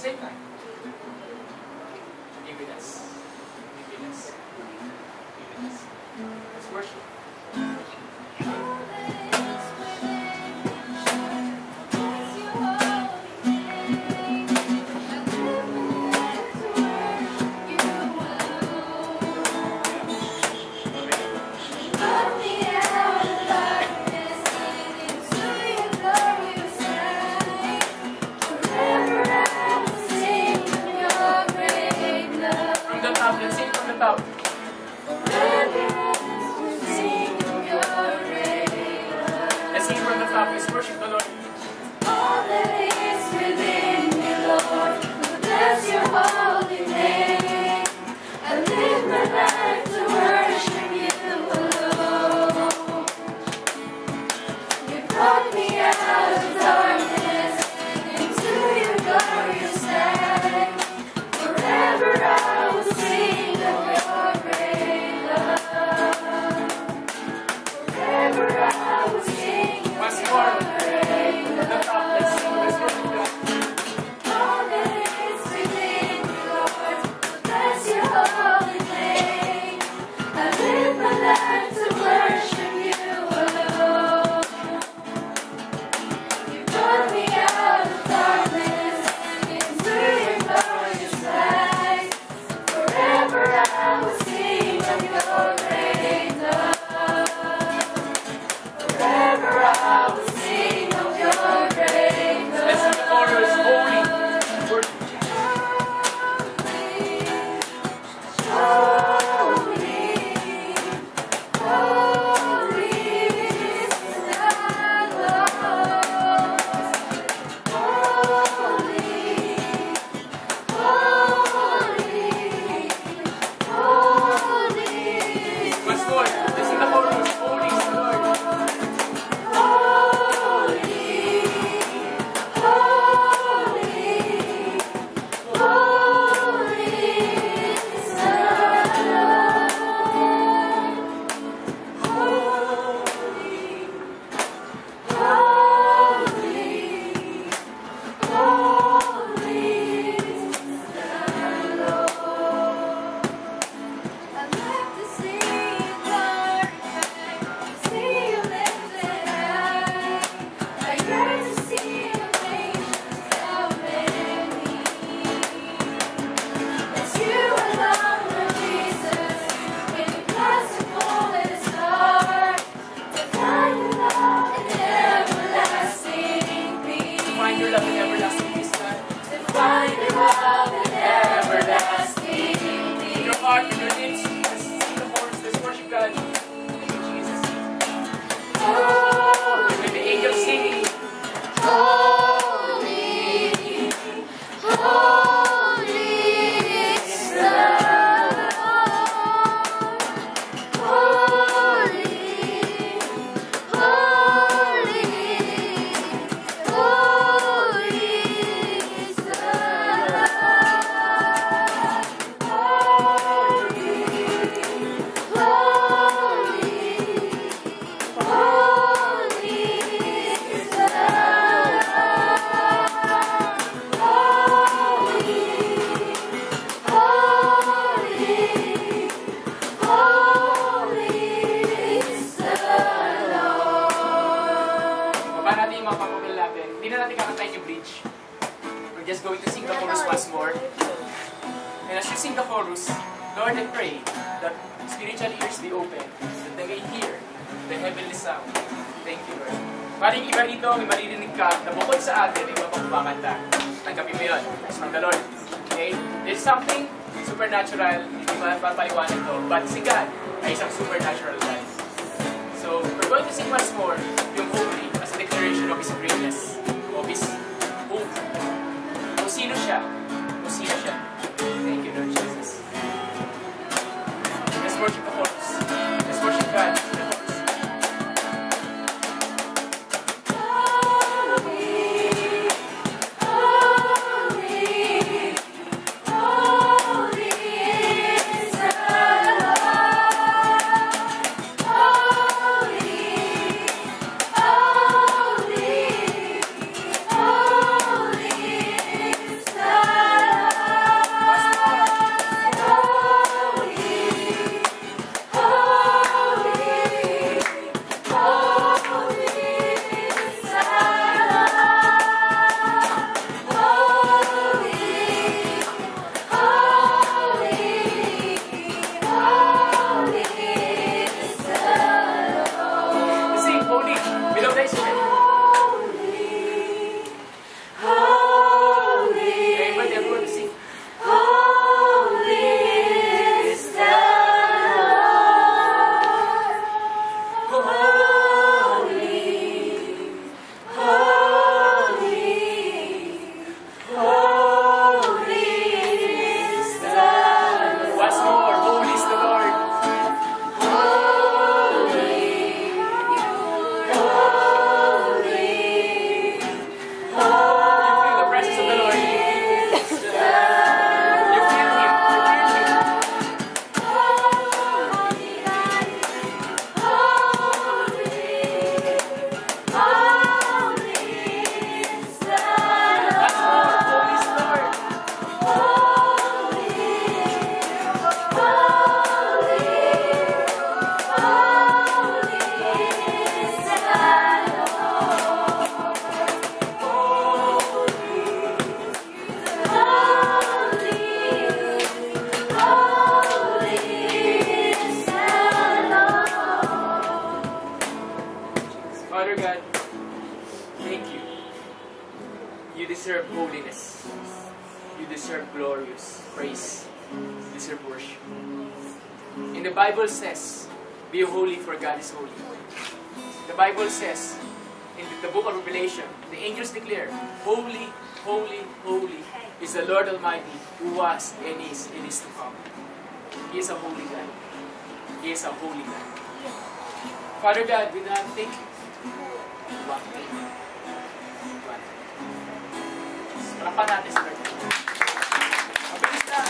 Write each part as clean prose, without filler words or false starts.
same time. Evidence. Evidence. Evidence. Let's worship. Let's sing from the top. Let's sing from the top. Let's worship the Lord. All that is within me, Lord, bless your holy name. I live my life to worship you alone. You brought me out of darkness into your glorious light. Forever I will sing of your great love. Forever I will sing of Once your more. great From the top. Let's sing. Let's worship God. all that is within me, Lord, bless your holy name. I live my life to worship you alone. You brought me out of darkness into your glorious light. Forever I will sing of your great love. Forever I will sing of your great love. Let's sing the chorus. Holy. Worship. Once more. Let's sing the chorus. Holy is the Lord. Find your love in everlasting peace, God. Find your love in everlasting peace. In your heart, in your lips. Let's sing the chorus. Let's worship God. Thank you, Jesus. With the angels singing. Holy, holy is the Lord. Holy, holy, holy is the Lord. Holy, Baba natin yung mga pangungil natin. Hindi na natin kakantayin yung bridge. We're just going to sing the chorus once more. And as you sing the chorus, Lord, I pray that spiritual ears be open, that they may hear the heavenly sound. Thank you, Lord. Maring iba rito, may maririnig ka na bukod sa atin, iba pang kumakanta. Tanggapin mo yun. It's from the Lord. Okay? There's something supernatural, hindi mapapaliwanag to. But si God ay isang supernatural God. So, we're going to sing once more yung holy as a declaration of His greatness, of His hope. Kung sino siya. Kung sino siya. Thank you, Lord Jesus. Let's worship the chorus. Let's worship God. The chorus. Holy, Jesus. You deserve glorious praise. You deserve worship. And the Bible says, be holy for God is holy. The Bible says, in the book of Revelation, the angels declare, holy, holy, holy is the Lord Almighty who was and is to come. He is a holy God. He is a holy God. Father God, we now thank you. One thing. Parapan natin sa Lord. Mabilis na.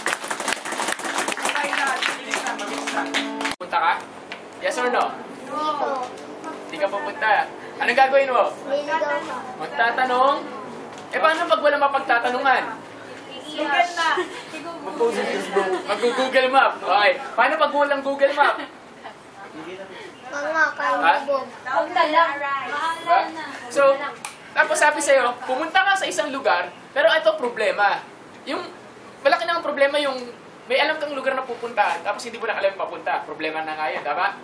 Kumain na. Mabilis na. Mabilis na. Punta ka? Yes or no? Dito. Hindi ka pupunta. Anong gagawin mo? Liligaw. Magtatanong? Eh paano pag wala mapagtatanungan? Google na. Mag-Google Map. Okay. Paano pag walang Google Map? Mga kalubog. Huwag na lang. Diba? So, tapos sabi sa'yo, pumunta ka sa isang lugar, pero ito problema. Yung, malaki na ang problema yung, may alam kang lugar na pupuntahan, tapos hindi mo na alam papunta. Problema na nga yan, diba?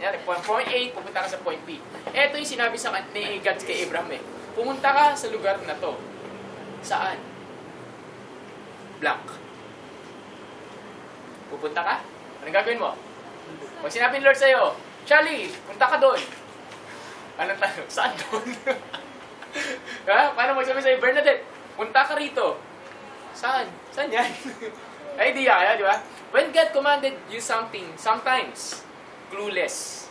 Yan, point A, pupunta ka sa point B. Ito yung sinabi sa ni God kay Abraham eh. Pumunta ka sa lugar na to. Saan? Blank. Pupunta ka? Anong gagawin mo? Pag sinabi ni Lord sa'yo, Charlie, punta ka doon. Anong tanong? Saan doon? Ha? Paano magsabi sa'yo, Bernadette, punta ka rito. Saan? Saan yan? Ay, idea kaya, di ba? When God commanded you something, sometimes, clueless.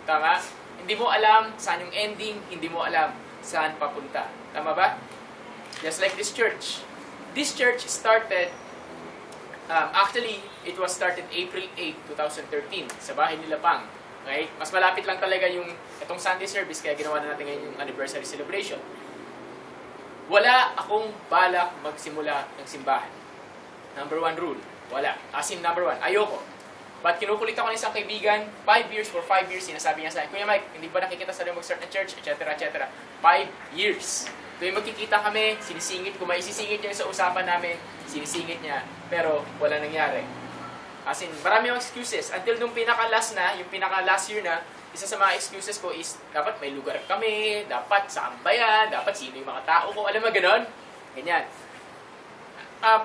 Tama? Hindi mo alam saan yung ending, hindi mo alam saan papunta. Tama ba? Just like this church. This church started, actually, it was started April 8, 2013, sa bahay nila Pang. Okay? Mas malapit lang talaga yung itong Sunday service, kaya ginawa na natin ngayon yung anniversary celebration. Wala akong balak magsimula ng simbahan. Number 1 rule, wala. As in, number 1, ayoko. But kinukulit ako ng isang kaibigan, 5 years, for 5 years, sinasabi niya sa akin, Kuya Mike, hindi ba nakikita sa mag-start ng church, etc., etc. 5 years. Tuwing magkikita kami, sinisingit ko, maisisingit niya sa usapan namin, sinisingit niya, pero wala nangyari. As in, marami yung excuses. Until nung pinaka-last na, yung pinaka-last year na, isa sa mga excuses ko is, dapat may lugar kami, dapat saan ba yan, dapat sino yung mga tao ko, alam mo ganon? Ganyan.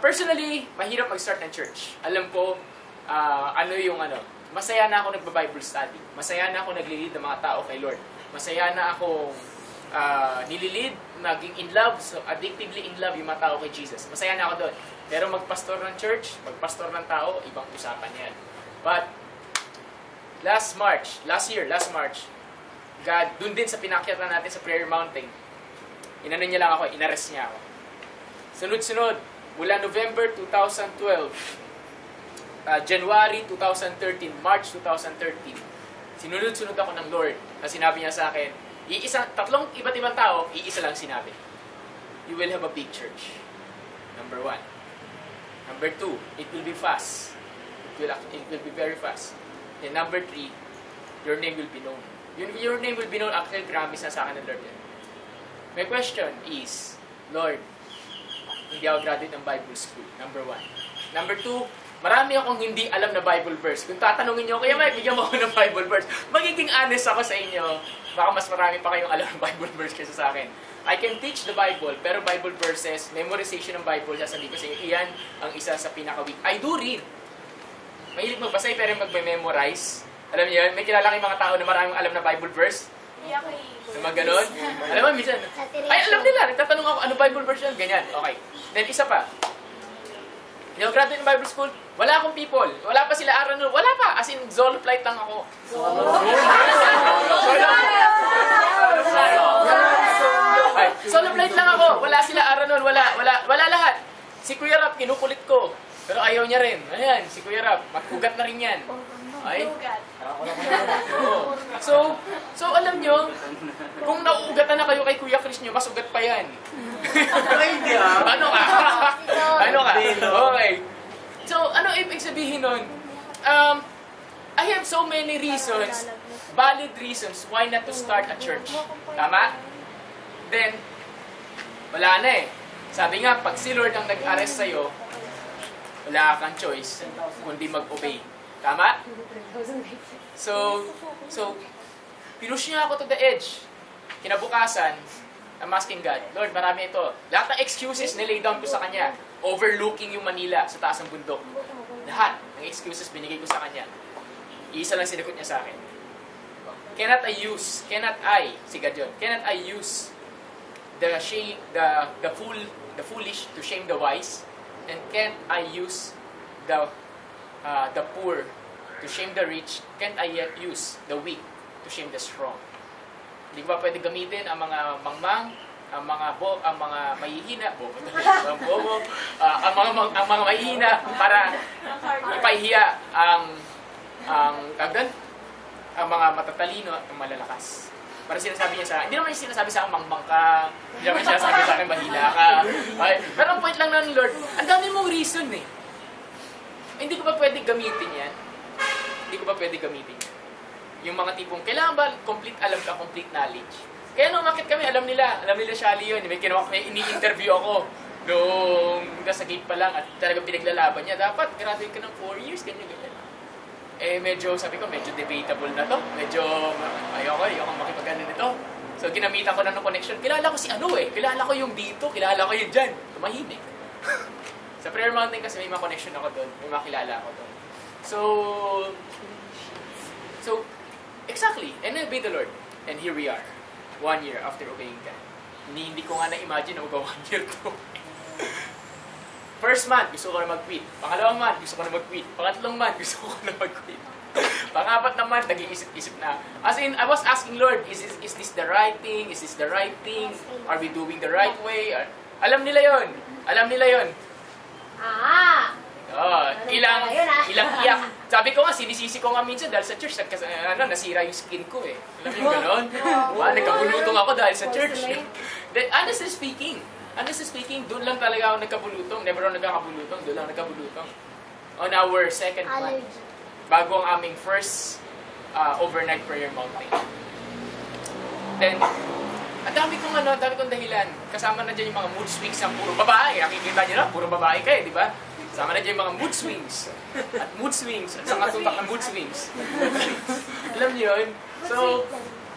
Personally, mahirap mag-start ng church. Alam ko, masaya na ako nagba-Bible study. Masaya na ako nagli-lead ng mga tao kay Lord. Masaya na ako nililid, naging in love, so addictively in love yung mga tao kay Jesus. Masaya na ako doon. Pero magpastor ng church, magpastor ng tao, ibang usapan yan. But, last March, God, dun din sa pinakyatan natin sa Prayer Mountain, inano niya lang ako, inarrest niya ako. Sunod-sunod, mula November 2012, January 2013, March 2013, sinunod-sunod ako ng Lord na sinabi niya sa akin, tatlong iba't ibang tao, iisa lang sinabi. You will have a big church. Number 1. Number 2, it will be fast. It will be very fast. And number 3, your name will be known. Your name will be known, actually, promise na sa akin ng Lord yan. My question is, Lord, hindi ako graduate ng Bible school. Number 1. Number 2, marami akong hindi alam na Bible verse. Kung tatanungin niyo, Kuya Mike, bigyan mo ako ng Bible verse. Magiging honest ako sa inyo. Baka mas marami pa kayong alam ng Bible verse kaysa sa akin. I can teach the Bible, pero Bible verses, memorization ng Bible, sasabihin ko sa inyo, iyan ang isa sa pinaka-weak. I do read. Mahilig magbasa, pero mag-memorize. Alam niyo yun? May kilala kayong mga tao na maraming alam na Bible verse. Na mga ganon. Alam mo, minsan, ay, alam nila. Nagtatanong ako, ano Bible verse yun? Ganyan. Okay. Then, isa pa. Yung graduate ng Bible school, wala akong people. Wala pa sila araw nun. Wala pa. As in, Zolo flight lang ako. Solo flight lang ako. Wala sila araw nun. Wala lahat. Si Kuya Rap, kinukulit ko. Pero ayaw niya rin. Ayan, si Kuya Rap, magkugat na rin yan. Ay? So alam nyo, kung nauugatan na kayo kay Kuya Chris nyo, mas ugat pa yan. Ano ka? Okay. So, ano ibig sabihin nun? I have so many reasons, valid reasons, why not to start a church. Tama? Then, wala na eh. Sabi nga, pag si Lord ang nag-arrest sa'yo, wala kang choice kundi mag-obey. Tama? So, pinush niya ako to the edge. Kinabukasan, I'm asking God, Lord, marami ito. Lahat ng excuses nilay down ko sa Kanya. Overlooking yung Manila sa taas ng bundok. Lahat ng excuses binigay ko sa Kanya. Iisa lang sinagot niya sa akin. Cannot I use the foolish to shame the wise? And can't I use the poor to shame the rich? Can't I yet use the weak to shame the strong? Hindi ba pwede gamitin ang mga mangmang, ang mga mahihina, ang mga mahihina para ipahiya ang mga matatalino at ang malalakas. Para sinasabi niya sa akin, hindi naman yung sinasabi sa akin mangmang ka, hindi naman sinasabi sa akin mahina ka. Okay. Pero ang point lang ng Lord, ang dami mong reason eh. Hindi ko ba pwede gamitin yan? Yung mga tipong, kailangan ba complete knowledge? Kaya nung umakit kami, alam nila Shally yun. May ini-interview ako nung nasa gate pa lang at talagang pinaglalaban niya. Dapat, graduate ka ng 4 years, ganyan. Sabi ko, medyo debatable na to. Medyo, ayoko makipag-ano nito. So, ginamitan ko na ng connection. Kilala ko si kilala ko yung dito, kilala ko yung dyan. Tumahimik. Sa Prayer Mountain kasi may mga connection ako doon, may makilala ako doon. So, exactly, and I obey the Lord. And here we are, 1 year after obeying God. Hindi ko nga na-imagine na mag-1 year to. First month, gusto ko na mag-quit. Pangalawang month, gusto ko na mag-quit. Pangatlong month, gusto ko na mag-quit. Pang-apat na month, nag-iisip-isip na. As in, I was asking Lord, is this the right thing? Is this the right thing? Are we doing the right way? Alam nila yon. Ilang iyak. Sabi ko nga, sinisisi ko nga minsan dahil sa church, nasira yung skin ko eh. Alam mo yung gano'n? Nagkabulutong ako dahil sa church. Then, honestly speaking, doon lang talaga ako nagkabulutong. Never ako nagkakabulutong, doon lang nagkabulutong. On our second month, bago ang aming first overnight prayer mountain. Then, ang dami kong dahilan. Kasama na dyan yung mga mood swings ng puro babae. Nakikita nyo na, puro babae kayo, di ba? Sama na dyan yung mga mood swings. At saka tutak ng mood swings. Alam niyo yun?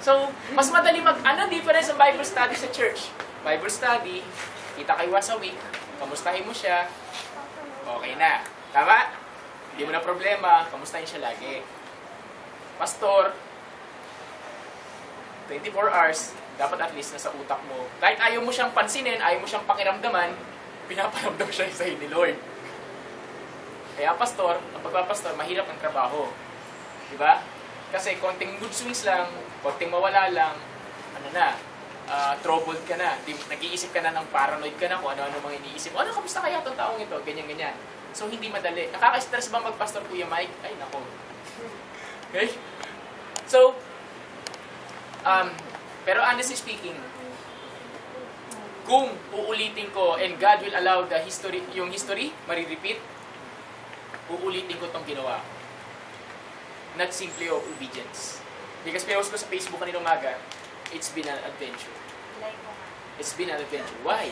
So, mas madali difference ng Bible study sa church. Bible study, kita kayo once a week, kamustahin mo siya, okay na. Tama? Hindi mo na problema, kamustahin siya lagi. Pastor, 24 hours, dapat at least nasa utak mo. Kahit ayaw mo siyang pansinin, ayaw mo siyang pakiramdaman, pinaparamdam siya sa ni Lord. Kaya pastor, ang pagpapastor, mahirap ang trabaho. Diba? Kasi konting mood swings lang, konting mawala lang, troubled ka na. Nag-iisip ka na ng paranoid ka na kung ano-ano mga iniisip mo. Kamusta kaya itong taong ito? Ganyan-ganyan. So, hindi madali. Nakaka-stress ba magpastor, Kuya Mike? Ay, nako. Okay? So, pero honestly speaking, kung uulitin ko and God will allow yung history, marirepeat, uulitin ko itong ginawa. Not simply of obedience. Because pinost ko sa Facebook kanina umaga, it's been an adventure. It's been an adventure. Why?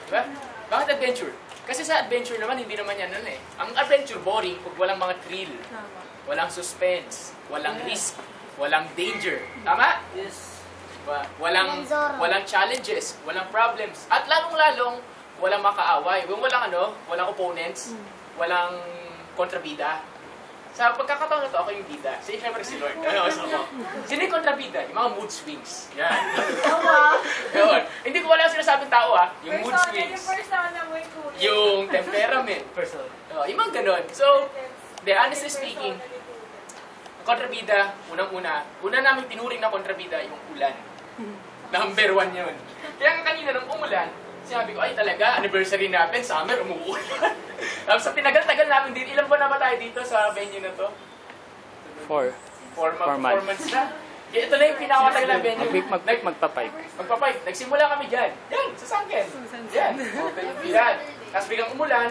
Diba? Bakit adventure? Kasi sa adventure naman, hindi naman yan Ang adventure boring pag walang mga thrill. Walang suspense. Walang risk. Walang danger. Tama? Yes. Diba? Walang challenges. Walang problems. At lalong-lalong, walang makaaway. Walang opponents. Walang kontrabida. Sa pagkakataon na to, ako yung bida. Siyempre si Lord. Sino yung kontrabida? Yung mga mood swings. Yan. Yun. Hindi ko wala sinasabing tao Yung mood swings. Yung temperament. Yung mga ganon. So, honestly speaking, kontrabida, una namin tinuring na kontrabida yung ulan. Number 1 yun. Kaya kanina nung umulan, sinabi ko, ay talaga, anniversary natin, summer, umuulan. Tapos sa tinagal-tagal namin dito, ilan ba na ba tayo dito sa venue na to? 4 months na. Ito na yung pinakatagal na venue. Magpa-pipe. Nagsimula kami dyan. Yan, sa Sangken. Yan. Yan. Tapos biglang umulan,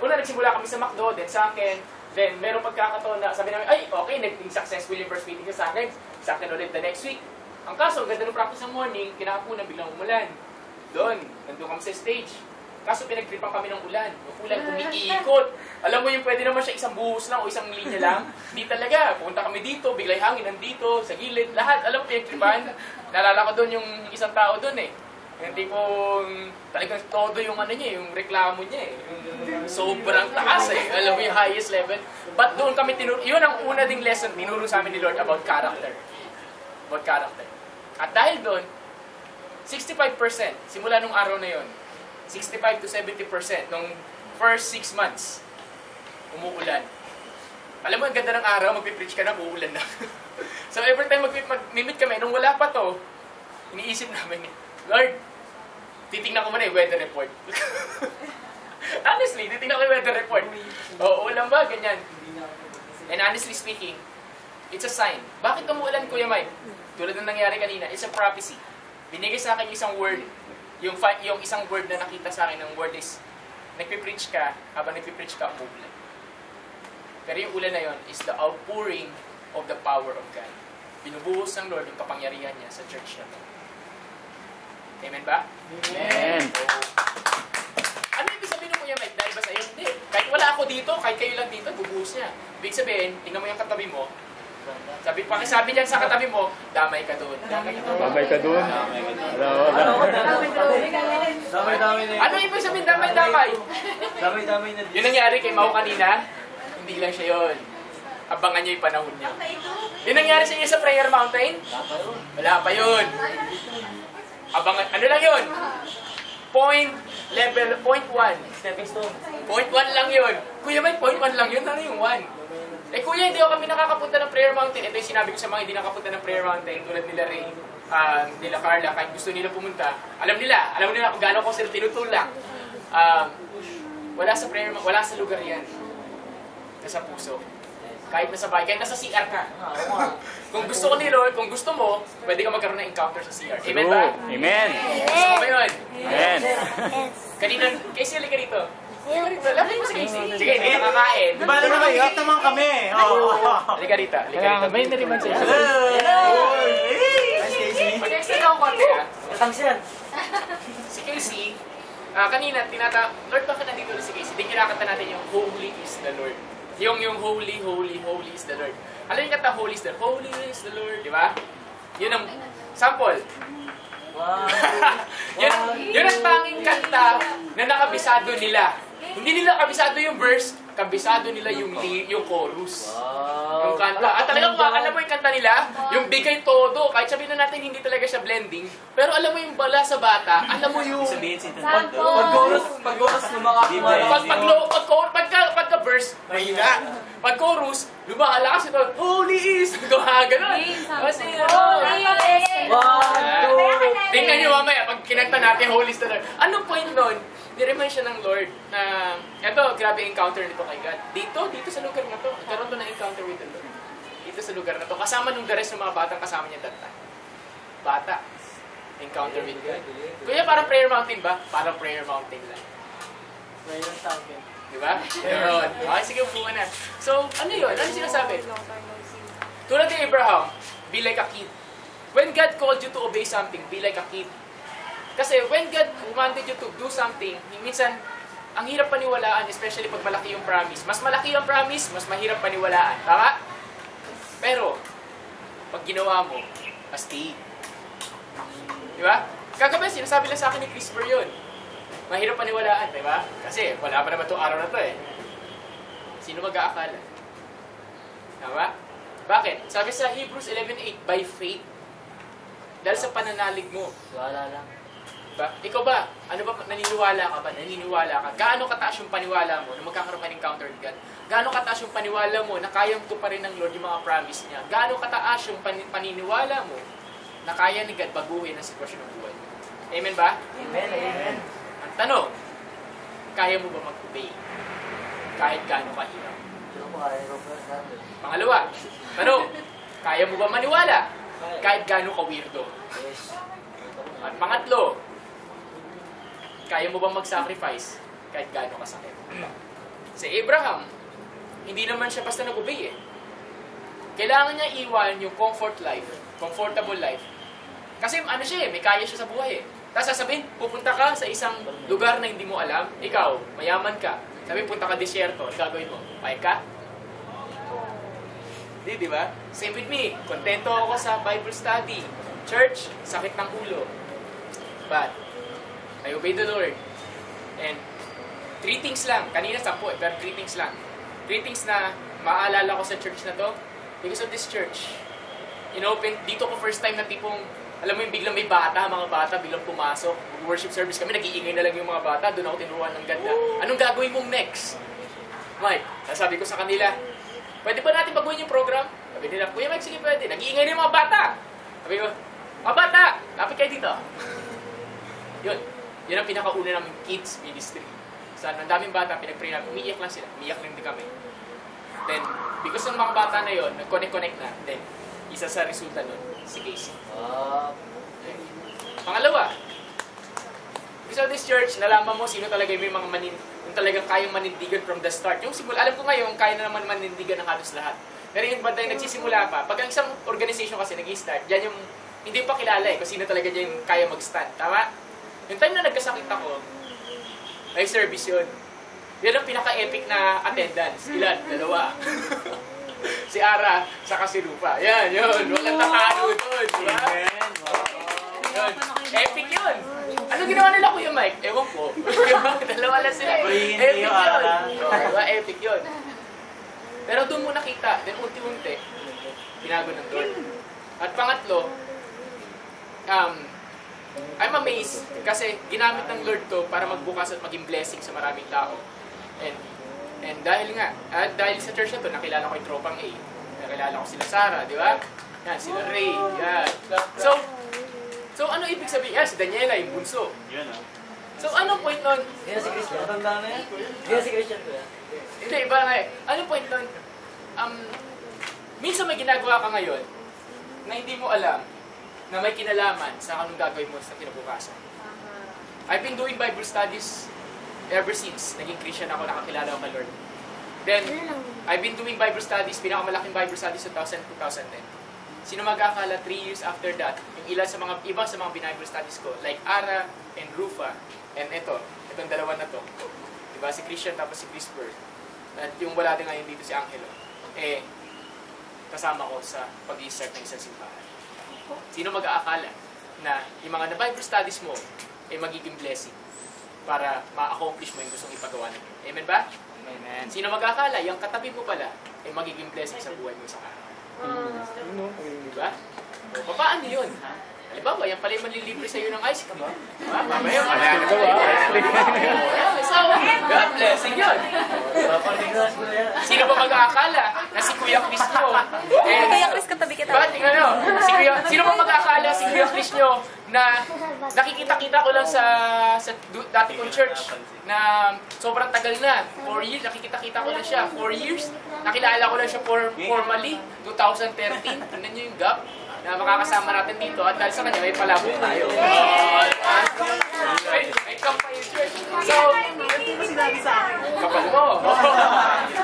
una nagsimula kami sa McDo, then Sangken. Then meron pagkakataon na sabi namin, ay, okay, naging successful yung first meeting sa Sangken. Sangken ulit the next week. Ang kaso, ganda ng practice ng morning, kinakapunan, biglang umulan. Doon, nandun kami sa stage. Kaso pinagtripan kami ng ulan. Yung ulan umiikot. Alam mo yung pwede naman siya isang buhos lang o isang linya lang. Hindi talaga. Pumunta kami dito, bigla yung hangin nandito, sa gilid, lahat. Alam mo, pinagtripan. Naalala ko doon yung isang tao doon eh. Yung tipong talagang todo yung ano niya, yung reklamo niya eh. Yung sobrang taas eh. Alam mo yung highest level. But doon kami yun ang una ding lesson tinuro sa amin ni Lord about character. About character. At dahil doon, 65% simula nung araw na yon, 65 to 70% nung first 6 months, umuulan. Alam mo, ang ganda ng araw, magpipreach ka na, uulan na. So every time mag-meet kami, nung wala pa to, iniisip namin, Lord, titingnan ko muna yung weather report. Honestly, titingnan ko yung weather report. Oo, ulan ba? Ganyan. And honestly speaking, it's a sign. Bakit umuulan, Kuya Mike? Tulad ng nangyari kanina, it's a prophecy. Binigay sa akin isang word. Yung isang word na nakita sa akin ng word is, nagpipreach ka, habang nagpipreach ka, umuulan. Pero yung ulan na yon is the outpouring of the power of God. Binubuhos ng Lord yung kapangyarihan niya sa church na to. Amen ba? Amen. Ano ibig sabihin ng Kuya Mike? Dahil ba sa'yo? Hindi. Kahit wala ako dito, kahit kayo lang dito, bubuhos niya. Ibig sabihin, tingnan mo yung katabi mo, pakisabi niyan sa katabi mo, damay ka doon. Babay ka doon. Damay-damay na yun. Ano ibig sabihin damay-damay? Damay-damay na Yung nangyari kay Mau kanina, hindi lang siya yun. Abangan niya yung panahon niya. Yung nangyari sa inyo sa Prayer Mountain, wala pa yun. Abangan, ano lang yun? Point 1. stepping stone. Point 1 lang yun. Kuya, may point 1 lang yun. Ano yung 1? Eh kuya, hindi ako kami nakakapunta ng Prayer Mountain. Ito yung sinabi ko sa mga hindi nakapunta ng Prayer Mountain, tulad nila Ray, nila Carla, kahit gusto nila pumunta. Alam nila kung gaano ko sila tinutulak. Wala sa lugar yan. Nasa puso. Kahit nasa bahay, kahit nasa CR ka. Kung gusto ko ni Lord, kung gusto mo, pwede ka magkaroon ng encounter sa CR. Amen ba? Amen. Gusto mo ba yun? Amen. Kanina, Casey, halika rito. Halika rito. Lapit mo si Casey. Sige, hindi nakakain. Di ba na nakikita naman kami? Halika rito. Halika rito. May nariman sa'yo. Nice, Casey. Mag-extend ako konti ah. Thanks yan. Si Casey, kanina, Lord, bakit nandito na si Casey? Di kinakanta natin yung Holy is the Lord. Yung holy, holy, holy is the Lord. Alam yung kanta, holy is the Lord, di ba? Yun ang sample. Yun ang tanging kanta na nakabisado nila. Hindi nila kabisado yung verse, kabisado nila yung chorus. Yung kanta. At talagang alam mo yung kanta nila, yung bigay todo, kahit sabihin na natin hindi talaga siya blending, pero alam mo yung bala sa bata, alam mo yung... Pag-chorus Pagka-verse, mahina. Pag-chorus, lumalakas ito, holy is, gano'n. Kasi, tingnan nyo mamaya, pag kinanta natin, holy is the Lord. Anong point nun? Ni-remind siya ng Lord na, eto, grabe encounter nito kay God. Dito sa lugar na to, karoon to na encounter with the Lord. Dito sa lugar na to, kasama nung the rest ng mga batang kasama niya that time. Bata. Encounter with God. Kuya, parang Prayer Mountain ba? Parang Prayer Mountain lang. Di ba? Yun. Okay, sige, upuan na. So, ano yun? Ano sinasabi? Tulad ni Abraham, be like a kid. When God called you to obey something, be like a kid. Kasi when God commanded you to do something, minsan, ang hirap paniwalaan, especially pag malaki yung promise. Mas malaki yung promise, mas mahirap paniwalaan. Tama? Pero, pag ginawa mo, astig. Di ba? Kagabi, sinasabi lang sa akin ni Christopher yun. Mahirap paniwalaan, di ba? Kasi wala pa naman itong araw na to eh. Sino mag-aakala? Tama? Bakit? Sabi sa Hebrews 11:8, by faith. Dahil sa pananalig mo. Wala lang. Diba? Ikaw ba? Ano ba? Naniniwala ka ba? Naniniwala ka? Gaano kataas yung paniwala mo na magkakaroon ka ng encounter with God? Gaano kataas yung paniwala mo na kayang tuparin ng Lord yung mga promise niya? Gaano kataas yung paniniwala mo na kaya ni God baguhin ang sitwasyon ng buhay? Amen ba? Amen, amen. Ang tanong, kaya mo ba mag-obey? Kahit gaano kahirap? Pangalawa, tanong, kaya mo ba maniwala? Kahit gaano ka-weirdo? At pangatlo, kaya mo ba mag-sacrifice? Kahit gaano kasakit? Si Abraham, hindi naman siya basta nag-obey eh. Kailangan niya iwan yung comfortable life. Kasi ano siya eh, may kaya siya sa buhay eh. Tapos sasabihin, pupunta ka sa isang lugar na hindi mo alam, ikaw, mayaman ka. Sabi, punta ka disyerto, gagawin mo. Payag ka? Di ba? Same with me. Kontento ako sa Bible study. Church, sakit ng ulo. But, I obey the Lord. And, 3 things lang. Kanina 10 pero 3 things lang. 3 things na maaalala ko sa church na to. Because of this church. Inopen, dito ko first time na tipong, alam mo yung biglang may bata, mga bata, biglang pumasok. Worship service kami, nag-iingay na lang yung mga bata. Doon ako tinuruan ng ganda. Anong gagawin mong next? Mike, sabi ko sa kanila, pwede ba natin baguhin yung program? Sabi nila, Kuya Mike, sige pwede. Nag-iingay na yung mga bata. Sabi ko, mga bata, lapit kayo dito. Yun. Yun ang pinakauna namin kids ministry. Saan, ang daming bata, pinag-pray namin. Umiiyak lang sila. Umiiyak lang din kami. Then, because ng mga bata na yun, nag-connect na. Then, isa sa resulta nun, si Casey. Pangalawa, because of this church, nalaman mo sino talaga yung mga yung talagang kayang manindigan from the start. Yung simula, alam ko ngayon, kaya na naman manindigan ng halos lahat. Pero yung banda yung nagsisimula pa, pag ang isang organization kasi nag-i-start, dyan yung, hindi pa kilala kung sino talaga dyan yung kaya mag-stand. Tama? Yung time na nagkasakit ako, may service yun. Yan ang pinaka-epic na attendance. Ilan? 2. Si Ara, saka si Rupa. Yan, yun. Walang tatalo doon. Diba? Yun. Epic yun. Ano ginawa nila Kuya Mike? Ewan ko. 2 lang sila. Epic yun. Diba? Epic yun. Pero doon mo nakita. Then unti-unti, binago ng Lord. At pangatlo, I'm amazed kasi ginamit ng Lord to para magbukas at maging blessing sa maraming tao. And dahil nga, dahil sa church na to, nakilala ko yung tropang A. Nakilala ko sila Sarah, di ba? Yan, sila Ray, yan. So ano ibig sabihin? Yan, si Daniela, yung bunso. So anong point nun? Hindi na si Christian. Tanda na yan. Hindi na si Christian ko yan. Hindi, iba nga eh. Anong point nun? Minsan may ginagawa ka ngayon na hindi mo alam na may kinalaman sa anong gagawin mo sa kinabukasan. I've been doing Bible studies ever since naging Christian ako, nakakilala ko kay Lord. Then, I've been doing Bible studies, pinakamalaking Bible studies 2000-2010. Sino mag-akala 3 years after that, yung iba sa mga Bible studies ko, like Ara and Rufa, and itong dalawa na to. Diba? Si Christian tapos si Crisper. At yung wala din ngayon dito si Angelo. Kasama ko sa pag-i-start ng isang simbahan. Sino mag-aakala na yung mga na-Bible studies mo ay magiging blessing para ma-accomplish mo yung gustong ipagawa natin. Amen ba? Amen. Sino mag-aakala, yung katabi mo pala ay magiging blessing sa buhay mo sa araw. Diba? O, paano yun? Halimbawa, yan pala yung manlilibre sa'yo ng ice cream. Mamaya, malala ko So, God blessing yun. Sino ba mag-aakala na si Kuya Chris nyo? Kuya Chris, katabi kita. Bakit tingnan nyo? Sino ba mag-aakala si Kuya Chris nyo na nakikita-kita ko lang sa dati kong church na sobrang tagal na. 4 years, nakikita-kita ko lang siya. 4 years, nakilala ko lang siya formally. 2013, tingnan nyo yung gap na makakasama natin dito at dahil sa kanya may palabok tayo. May kampay yung church. So, kapal mo.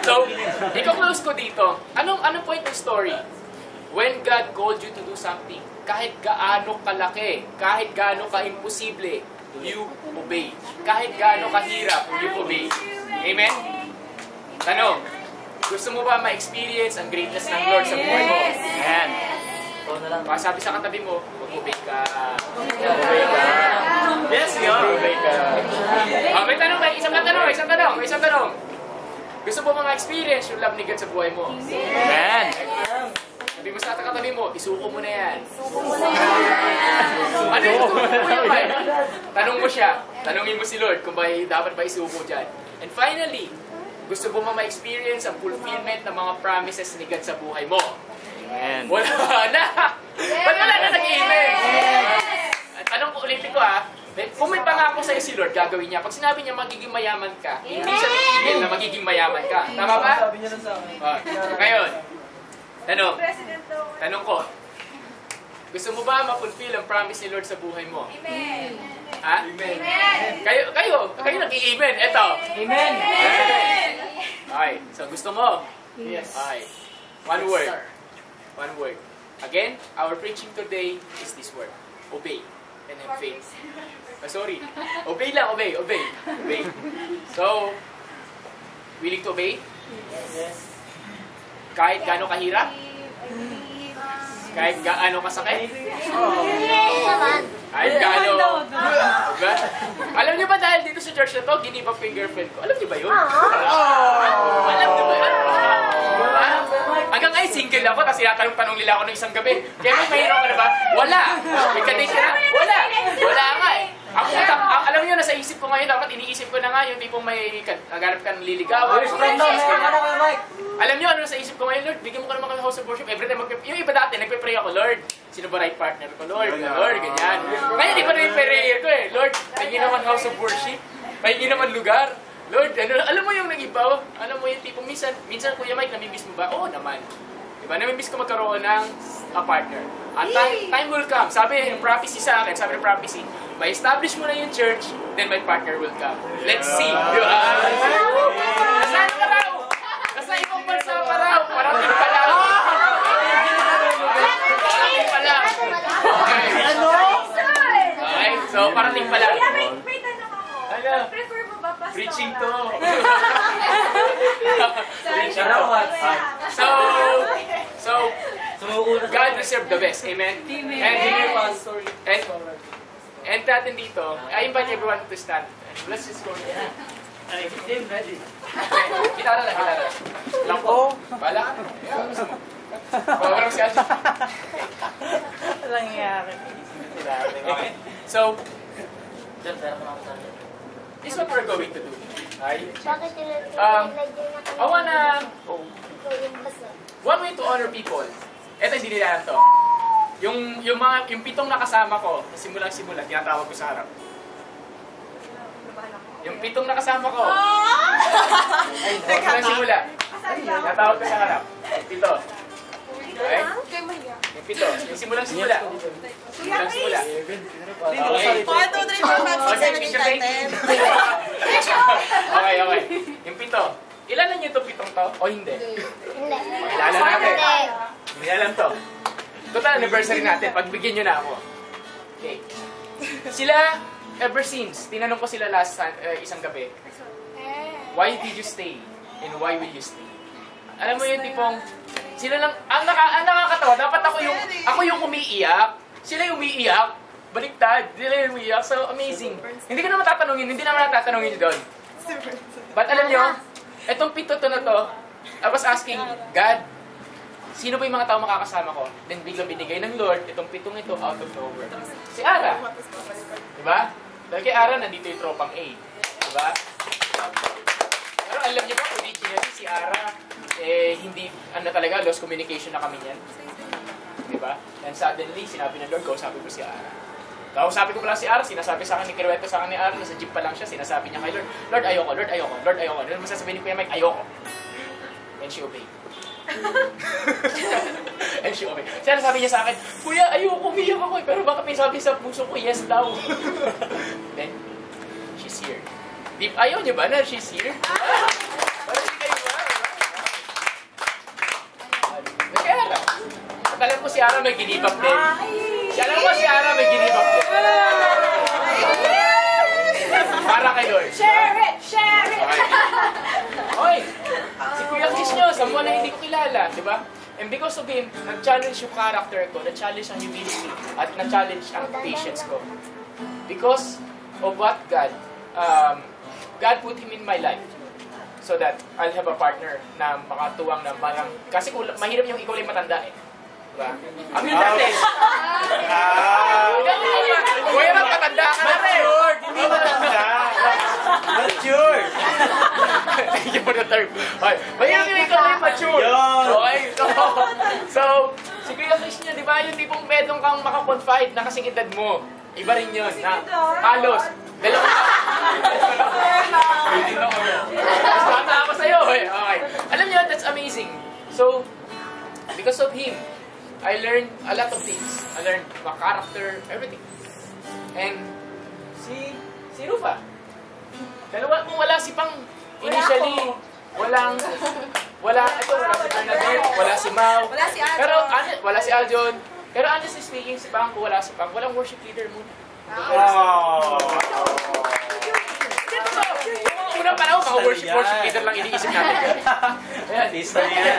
So, i-close ko dito. Anong point ng story? When God called you to do something, kahit gaano kalaki, kahit gaano ka-imposible, you obey. Kahit gaano kahirap, you obey. Amen? Tanong, gusto mo ba ma-experience ang greatness ng Lord sa buhay mo? Amen. Sabi sa katabi mo, mag-obey ka. Mag-obey ka. Yes, yun. Mag-obey ka. May tanong, isang tanong. Gusto mo mga experience yung love ni God sa buhay mo? Amen. Sabi mo sa katabi mo, isuko mo na yan. Ano yung isuko mo yan? Tanong mo siya. Tanongin mo si Lord kung dapat ba isuko dyan. And finally, gusto mo ma-experience ang fulfillment ng mga promises ni God sa buhay mo? Amen. Wala na! Ba't wala na nag-amen? Tanong ko, ulitin ko kung may pangako sa'yo si Lord, gagawin niya. Pag sinabi niya magiging mayaman ka, hindi siya nag-email na magiging mayaman ka. Tama ba? Sabi niya lang sa akin. Ngayon, tanong ko, gusto mo ba ma-fulfill ang promise ni Lord sa buhay mo? Amen. Ha? Amen. Kayo nag-i-amen. Eto. Amen. Okay, so gusto mo? Yes. Okay. One word. Again, our preaching today is this word. Obey. and have faith. Sorry. Obey lang, obey. So, willing to obey? Yes. Kahit gaano kahirap? Kahit gaano kasakit? Kahit gaano... Diba? Alam niyo ba dahil dito sa church na to, ginibap ko yung girlfriend ko? Alam niyo ba yun? Alam niyo ba yun? Hanggang ngayon single ako, tapos tinatanong-tanong nila ako ng isang gabi. Kaya may mahirap ka na ba? Wala! May kadate ka na? Wala! Wala nga eh. Alam niyo, nasa isip ko ngayon, dapat iniisip ko na nga yung tipong may naghanap ka ng liligawan. Alam niyo, ano nasa isip ko ngayon, Lord, bigyan mo ka naman kami house of worship. Every time yung iba dati, nagpe-pray ako, Lord, sino ba right partner ko? Lord, ganyan. Ngayon, iba na yung prayer ko eh. Lord, pahingin naman house of worship. Pahingin naman lugar. Lord, alam mo yung nag-ibaw? Alam mo yung tipong minsan, Kuya Mike, namimiss mo ba? Oo naman. Diba? Namimiss ko magkaroon ng partner. At time will come. Sabi ng prophecy sa akin, sabi ng prophecy, ma-establish mo na yung church, then my partner will come. Let's see. Diba? Nasaan ka raw? Nasa ibang bansa pa raw. Parating pa lang. Parating pa lang. Okay. Okay, so parating pa lang. May tanong ako. Ano? Prefer mo ba pastoral? Preaching to. So, God reserved the best. Amen? And natin dito, I invite everyone to stand. Let's just go. Ready. Gitara lang. Lang po. Bala ka. Parang si Aljo. Walang nangyari. Okay. So, this is what we're going to do. Okay? One way to honor people. Ito hindi nila to. Yung pitong nakasama ko, simulang-simula, tinatawag ko sa harap. Yung pitong nakasama ko. Simulang-simula. Tinatawag ko sa harap. Pito. Okay? Yung pito. Yung simulang-simula. Simulang-simula. Okay. 1, 2, 3, 4, 5, 6, 7, 8, 9, 10. Okay. Yung pito. Ilalan niyo itong pitong to o hindi? Ilalan natin. Ilalan to. Total anniversary natin. Pagbigyan nyo na ako. Okay. Sila, ever since, tinanong ko sila isang gabi, why did you stay? And why will you stay? Alam mo yung tipong, sila lang, ang nakakatawa, dapat ako yung umiiyak. Sila yung umiiyak. Baliktad. Sila yung umiiyak. So, amazing. Hindi ko naman tatanungin doon. But alam nyo, etong pito to na to, I was asking, God, sino ba yung mga tao makakasama ko? Then biglang binigay ng Lord, itong pitong ito out of nowhere. Si Ara. Diba? Dahil kay Ara, nandito yung tropang A. Diba? Pero alam niyo ba, originally si Ara, hindi, talaga, lost communication na kami niyan. Diba? And suddenly, sinabi ng Lord, kausapin ko si Ara. Kausapin ko pala si Ara, sinasabi sa akin, kinuwento sa akin ni Ara, nasa jeep pa lang siya, sinasabi niya kay Lord, Lord, ayoko. Ano masasabihin ni Kuya Mike? Ayoko. And she obeyed. And she obeyed. Siya sabi niya sa akin, Kuya, ayoko, umiyak ako. Pero bakit may sabi sa puso ko, yes daw. Then, she's here. Ayaw niyo ba na she's here? Parang hindi kayo ba? Kaya lang. At alam ko si Ara may ginibap din. Alam ko si Ara may ginibap din. Para kay Lord. Share it! Oy, si Kuya Chris nyo, someone na hindi ko kilala, di ba? And because of him, nag-challenge yung character ko, nag-challenge ang humility, at nag-challenge ang patience ko. Because of what God put him in my life so that I'll have a partner na makatuwang na parang, kasi mahirap yung ikaw lang matanda eh. Diba? Amin dati. Kuya, magpatanda ka na rin. Hindi matanda. Mature. Thank you for the term. Okay. Mahirap yung ikaw lang mature. Okay. So, si Kuya Chris niya, di ba, yung tipong medong kang makakonfide na kasing edad mo. Iba rin yun. Na, halos. Dalawang mas bata ako sa'yo. Okay. Alam niyo, that's amazing. So, because of him, I learned a lot of things. I learned my character, everything. And si Rufa. Dalawa, kung wala si Pang, initially, wala si Bernadette, wala si Mau. Wala si Aljon. Pero, wala si Aljon. Pero honestly speaking, si Pang, kung wala si Pang, walang worship leader muna. Oh. Unang panahon, mga worship leader lang iniisip natin. Ayan, Lista niya.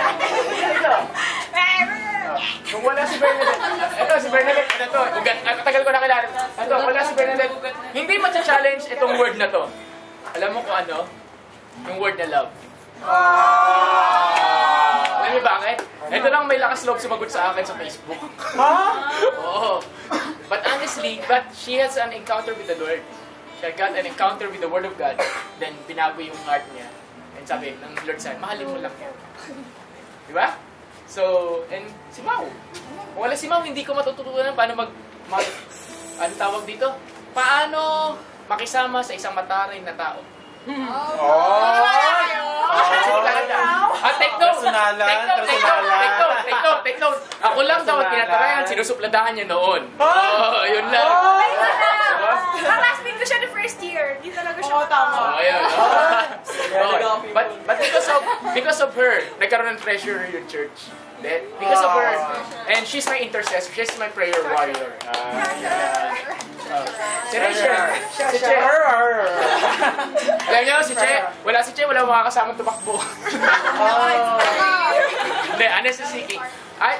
kung wala si Bernadette, ito si Bernadette, ano to, tagal ko nakilala. Ito, wala si Bernadette, hindi matcha-challenge itong word na to. Alam mo kung ano? Yung word na love. Alam niyo bakit? Ito lang may lakas loob sumagot sa akin sa Facebook. Oo. But honestly, she has an encounter with the Lord. She got an encounter with the Word of God. Then, binago yung heart niya. And sabi ng Lord sa'yo, mahalin mo lang yan. Di ba? So, and si Mau. Kung wala si Mau, hindi ko matututunan paano ano tawag dito? Paano makisama sa isang mataray na tao. Take note! Take note! Ako lang daw at tinatarayan, sinusupladahan niya noon. Yun lang. Ang classmate ko siya the first year. Di talaga siya tama. Ayun. But because of her, nagkaroon ng treasure yung church. Because of her. And she's my intercessor. She's my prayer warrior. Si Rachel. Si Che. Alam niyo, si Che. Wala si Che, wala makakasamang tumakbo. Hindi, honestly speaking.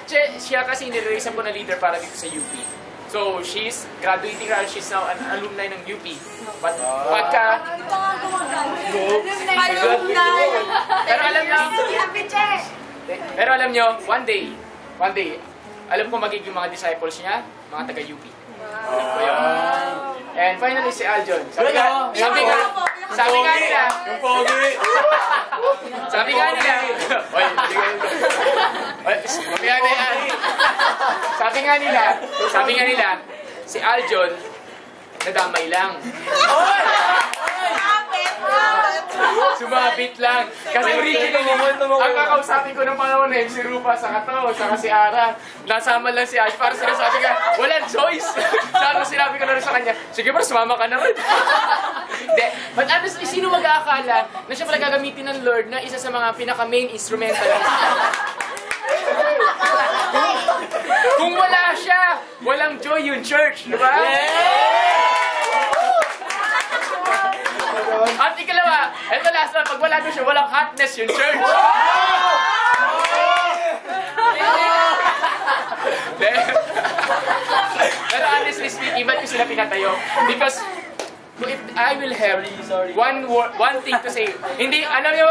Che, siya kasi nire-raise ko na leader para dito sa UP. So, she's graduating now. She's now an alumni ng UP. But pagka... Pero alam nyo, one day, alam ko magiging mga disciples niya, mga taga-UP. And finally, si Aljon. Sabi nga nila, Yung pogi. sabi nga nila, si Aljon, nadamay lang. Sumabit lang. Kasi originally, ang kakausapin ko ng panahon na si Rupa, saka si Ara. Nasama lang si Ash para sinasabi ka, walang choice. Sana sinabi ko na rin sa kanya, sige bro, sumama ka na rin. But honestly, sino mag-aakala na siya pala gagamitin ng Lord na isa sa mga pinaka-main instrumentalist? Kung wala siya, walang joy yung church, di ba? At ikalawa, ito last na, pag wala ko siya, walang hotness yung church. Pero honestly speaking, ba't ko sila pinatayo? Because if I will have one thing to say, hindi, ano nyo,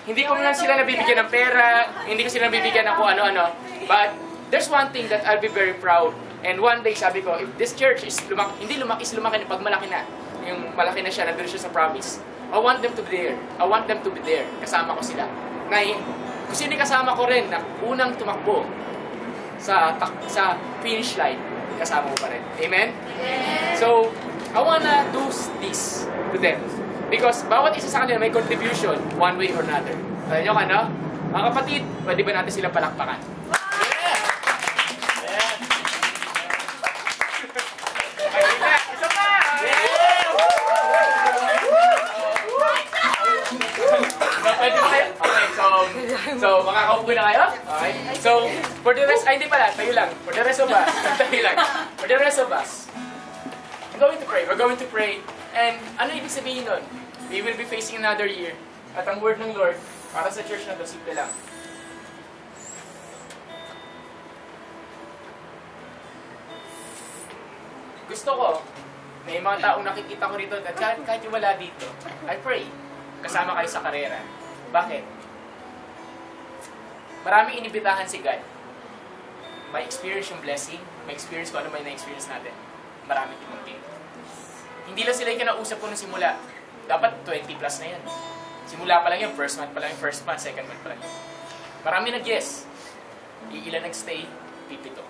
hindi ko lang sila nabibigyan ng pera, hindi ko sila nabibigyan ng kung ano-ano, but there's one thing that I'll be very proud. And one day, sabi ko, if this church is lumaki na pag malaki na, yung malaki na siya, nandun siya sa promise, I want them to be there. I want them to be there. Kasama ko sila. Kung sino kasama ko rin na unang tumakbo sa finish line, kasama ko pa rin. Amen? Yeah. So, I wanna do this to them. Because bawat isa sa kanila may contribution one way or another. Alam nyo ka, no? Mga kapatid, pwede ba natin silang palakpakan? So, makakaupo na kayo? Okay. So, for the rest, hindi pala, tayo lang. For the rest of us, For the rest of us, we're going to pray. And ano ibig sabihin nun? We will be facing another year. At ang word ng Lord, para sa church na to, simple lang. Gusto ko, may mga taong nakikita ko rito, at kahit yung wala dito, I pray, kasama kayo sa karera. Bakit? Maraming inibitahan si God. May experience yung blessing, may experience kung ano may na-experience natin. Maraming tumungkin. Hindi lang sila yung kinausap ko nung simula. Dapat 20 plus na yan. Simula pa lang yan, first month pa lang yung first month, second month pa lang yun. Marami nag-yes. Ilan nag-stay, pipito.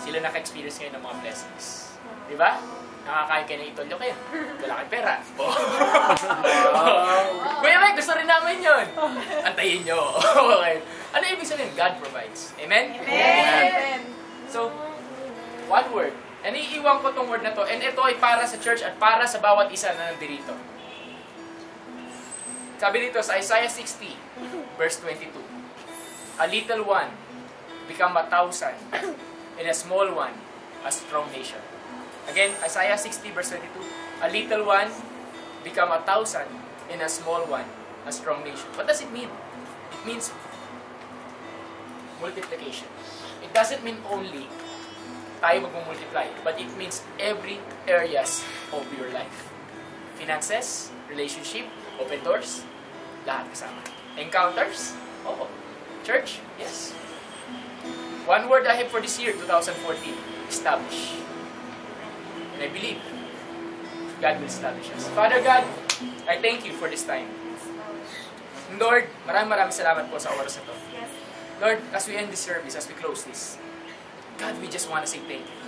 Sila naka-experience ngayon ng mga blessings. Diba? Nakakain kayo ng itolyo kayo. Wala kayong pera. Kuya Mike, gusto rin namin yun. Antayin nyo. Okay. Ano ibig sabihin? God provides. Amen? Amen. So, one word. And iiwan ko tong word na to. And ito ay para sa church at para sa bawat isa na nandito. Sabi dito sa Isaiah 60, verse 22. A little one become 1,000, and a small one a strong nation. Again, Isaiah 60 verse 22. A little one become 1,000, and a small one a strong nation. What does it mean? It means multiplication. It doesn't mean only tayo mag-multiply, but it means every areas of your life. Finances, relationship, open doors, lahat kasama. Encounters, oo. Church, yes. One word I have for this year, 2014, establish. And I believe God will establish us. Father God, I thank you for this time. Lord, maraming salamat po sa oras na to. Lord, as we end this service, as we close this, God, we just want to say thank you.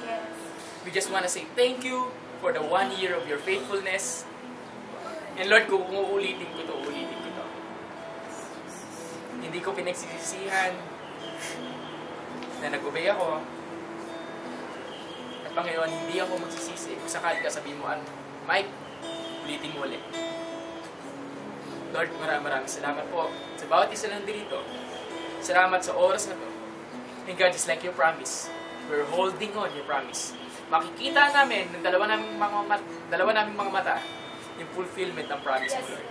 We just want to say thank you for the 1 year of your faithfulness. And Lord, kung uulitin ko to, ulitin ko to. Hindi ko pinagsisisihan na nag-obey ako. At Panginoon, hindi ako magsisisi. Kung sakali ka sabihin mo, Mike, ulitin mo ulit. Lord, maraming salamat po sa bawat isa lang dito. Salamat sa oras na to. And God, just like your promise, we're holding on your promise. Makikita namin ng dalawa naming mga mata yung fulfillment ng promise mo, Lord.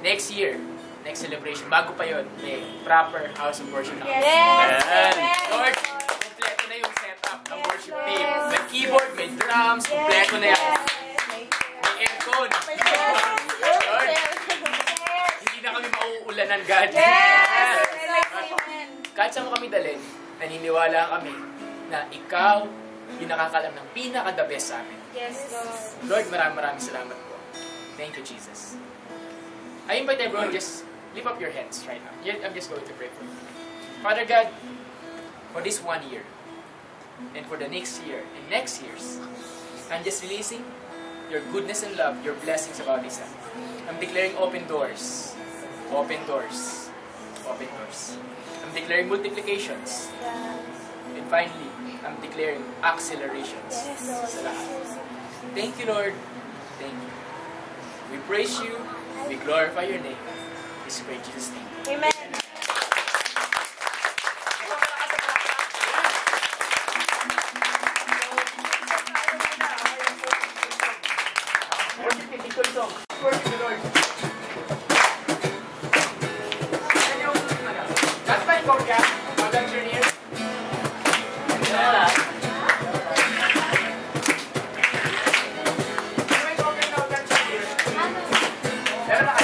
Next year, next celebration, bago pa yon, may proper house of worship na. Lord, kompleto na yung setup ng worship team. May keyboard, may drums, kompleto na yan. May aircon. Lord, hindi na kami mauulanan, God. Kahit saan mo kami dalhin, naniniwala kami na ikaw yung nakakalam ng pinaka-the best sa amin. Yes, Lord, Lord. maraming salamat po. Thank you, Jesus. I invite everyone, just lift up your hands right now. I'm just going to pray for you. Father God, for this 1 year, and for the next year, and next years, I'm just releasing your goodness and love, your blessings about this. I'm declaring open doors. Open doors. Open doors. I'm declaring multiplications. And finally, I'm declaring accelerations sa lahat. Thank you, Lord. Thank you. We praise you. We glorify your name. This is great Jesus' name. Amen. Worship the Lord. Worship the Lord. That's my code, yeah. Now that you're here. Meron na